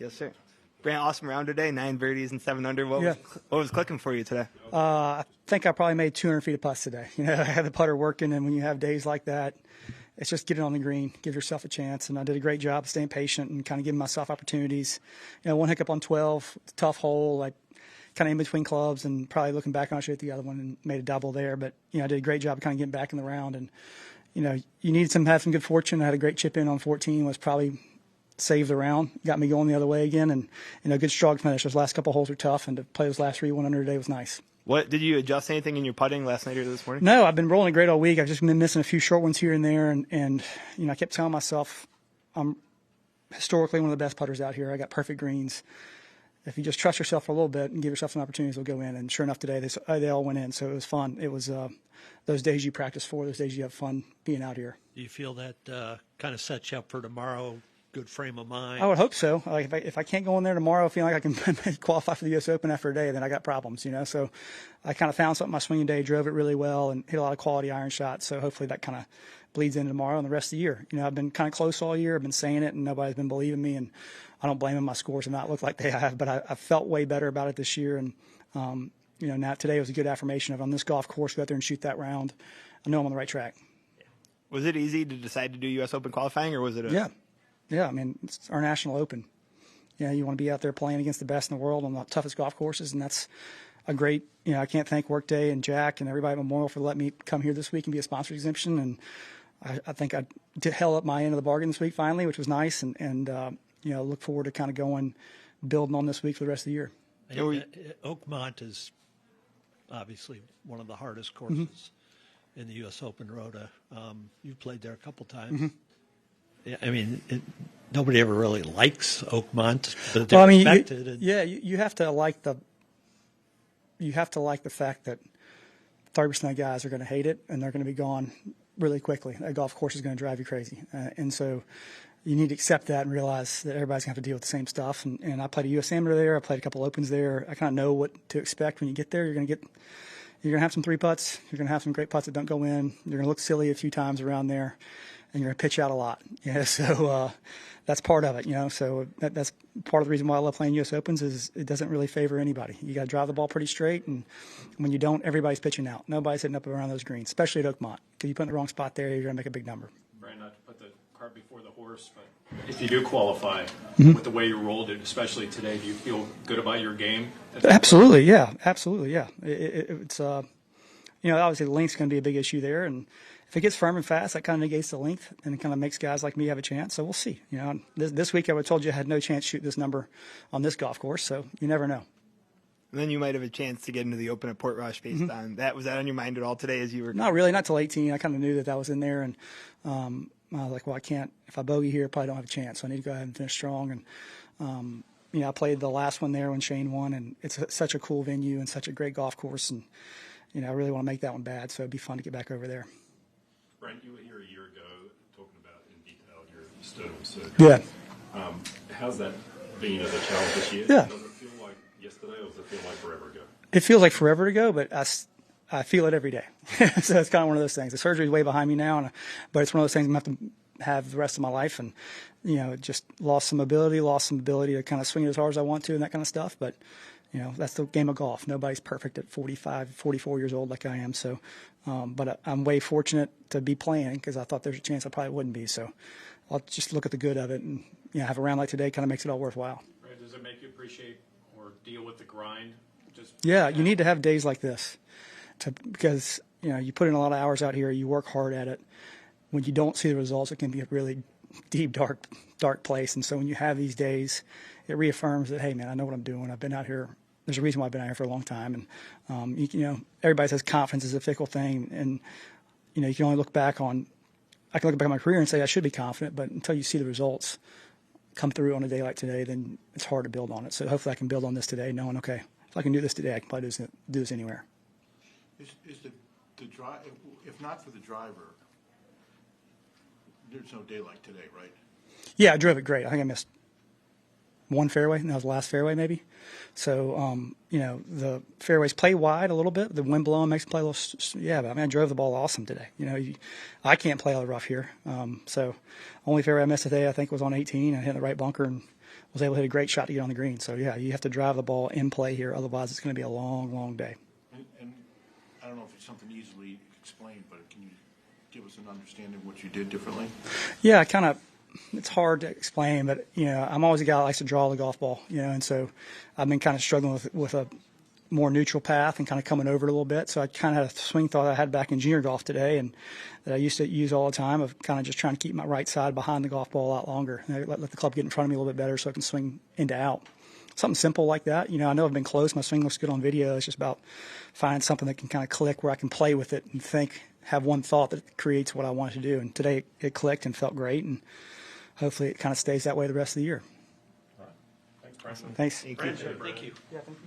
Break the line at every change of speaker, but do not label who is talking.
Yes, sir. Brandt, awesome round today, 9 birdies and 7 under. What was clicking for you today?
I think I probably made 200 feet of putts today. I had the putter working, and when you have days like that, it's just get it on the green, give yourself a chance. And I did a great job staying patient and kind of giving myself opportunities. One hiccup on 12, tough hole, like kind of in between clubs, and probably looking back on I should hit the other one and made a double there. But I did a great job of kind of getting back in the round. And you need to have some good fortune. I had a great chip in on 14, was probably saved the round, got me going the other way again, and good strong finish. Those last couple of holes were tough, and to play those last 3 1 under today was nice.
What did you adjust anything in your putting last night or this morning?
No, I've been rolling great all week. I've just been missing a few short ones here and there, and I kept telling myself I'm historically one of the best putters out here. I got perfect greens. If you just trust yourself for a little bit and give yourself some opportunities, they'll go in. And sure enough, today they all went in, so it was fun. It was those days you practice for, those days you have fun being out here.
Do you feel that kind of sets you up for tomorrow? Good frame of mind?
I would hope so. Like if I can't go in there tomorrow feeling like I can qualify for the U.S. Open after a day, then I got problems, So I kind of found something my swinging day, drove it really well, and hit a lot of quality iron shots. So hopefully that kind of bleeds into tomorrow and the rest of the year. I've been kind of close all year. I've been saying it, and nobody's been believing me, and I don't blame them. My scores have not looked like they have, but I felt way better about it this year. And, now today was a good affirmation of on this golf course, go out there and shoot that round. I know I'm on the right track.
Was it easy to decide to do U.S. Open qualifying, or was it
Yeah, I mean, it's our national open. You want to be out there playing against the best in the world on the toughest golf courses, and that's a great, I can't thank Workday and Jack and everybody at Memorial for letting me come here this week and be a sponsor exemption. And I think I held up my end of the bargain this week finally, which was nice, and look forward to kind of building on this week for the rest of the year.
Oakmont is obviously one of the hardest courses in the U.S. Open Rota. You've played there a couple times.
Mm-hmm.
Yeah, I mean, nobody ever really likes Oakmont, but they're expected.
You have to like the fact that 30% of guys are going to hate it, and they're going to be gone really quickly. That golf course is going to drive you crazy, and so you need to accept that and realize that everybody's going to have to deal with the same stuff. And I played a U.S. Amateur there. I played a couple Opens there. I kind of know what to expect when you get there. You're going to have some 3 putts. You're going to have some great putts that don't go in. You're going to look silly a few times around there, and you're going to pitch out a lot. So that's part of it. So that's part of the reason why I love playing U.S. Opens is it doesn't really favor anybody. You got to drive the ball pretty straight, and when you don't, everybody's pitching out. Nobody's hitting up around those greens, especially at Oakmont. Because you put in the wrong spot there, you're going to make a big number.
Brian, not to put the cart before the horse, but if you do qualify with the way you rolled it, especially today, do you feel good about your game?
Absolutely, yeah. It's obviously the length's going to be a big issue there, and if it gets firm and fast, that kind of negates the length, and it kind of makes guys like me have a chance. So we'll see. This week I would have told you I had no chance to shoot this number on this golf course, so you never know.
And then you might have a chance to get into the Open at Portrush based on that. Was that on your mind at all today as you were?
Not really, not till 18. I kind of knew that was in there, and I was like, well, I can't. If I bogey here, I probably don't have a chance. So I need to go ahead and finish strong. And I played the last one there when Shane won, and it's such a cool venue and such a great golf course, and I really want to make that one bad. So it'd be fun to get back over there.
Brent, you were here a year ago talking about in detail your Stoneham circuit.
Yeah.
How's that been as a challenge this year?
Yeah.
Does it feel like yesterday, or does it feel like forever ago?
It feels like forever ago, but I feel it every day. So it's kind of one of those things. The surgery's way behind me now, but it's one of those things I'm going to have to have the rest of my life. And, just lost some ability to kind of swing it as hard as I want to and that kind of stuff. But, that's the game of golf. Nobody's perfect at 45, 44 years old like I am. So, but I'm way fortunate to be playing because I thought there's a chance I probably wouldn't be. So I'll just look at the good of it, and, have a round like today kind of makes it all worthwhile.
Right. Does it make you appreciate or deal with the grind?
Yeah, you need to have days like this because, you put in a lot of hours out here. You work hard at it. When you don't see the results, it can be a really deep, dark place. And so when you have these days, it reaffirms that, hey, man, I know what I'm doing. I've been out here. There's a reason why I've been out here for a long time. And, everybody says confidence is a fickle thing. And, you can only look back on – I can look back on my career and say I should be confident, but until you see the results come through on a day like today, then it's hard to build on it. So hopefully I can build on this today knowing, okay, if I can do this today, I can probably do this anywhere.
Is the drive, if not for the driver, there's no day like today, right?
Yeah, I drove it great. I think I missed one fairway, and that was the last fairway maybe. So, the fairways play wide a little bit. The wind blowing makes it play a little, but I drove the ball awesome today. I can't play all the rough here. So only fairway I missed today, I think, was on 18. I hit the right bunker and was able to hit a great shot to get on the green. So, yeah, you have to drive the ball in play here. Otherwise, it's going to be a long, long day.
And I don't know if it's something easily explained, but can you give us an understanding of what you did differently?
Yeah, it's hard to explain, but, I'm always a guy that likes to draw the golf ball, and so I've been kind of struggling with a more neutral path and kind of coming over it a little bit. So I kind of had a swing thought I had back in junior golf today and that I used to use all the time of kind of just trying to keep my right side behind the golf ball a lot longer. And let the club get in front of me a little bit better so I can swing into out. Something simple like that. I know I've been close. My swing looks good on video. It's just about finding something that can kind of click where I can play with it and have one thought that creates what I want to do. And today it clicked and felt great. And hopefully it kind of stays that way the rest of the year.
All right. Thanks, Brandt.
Thanks.
Thank you.
Thank you.
Yeah, thank you.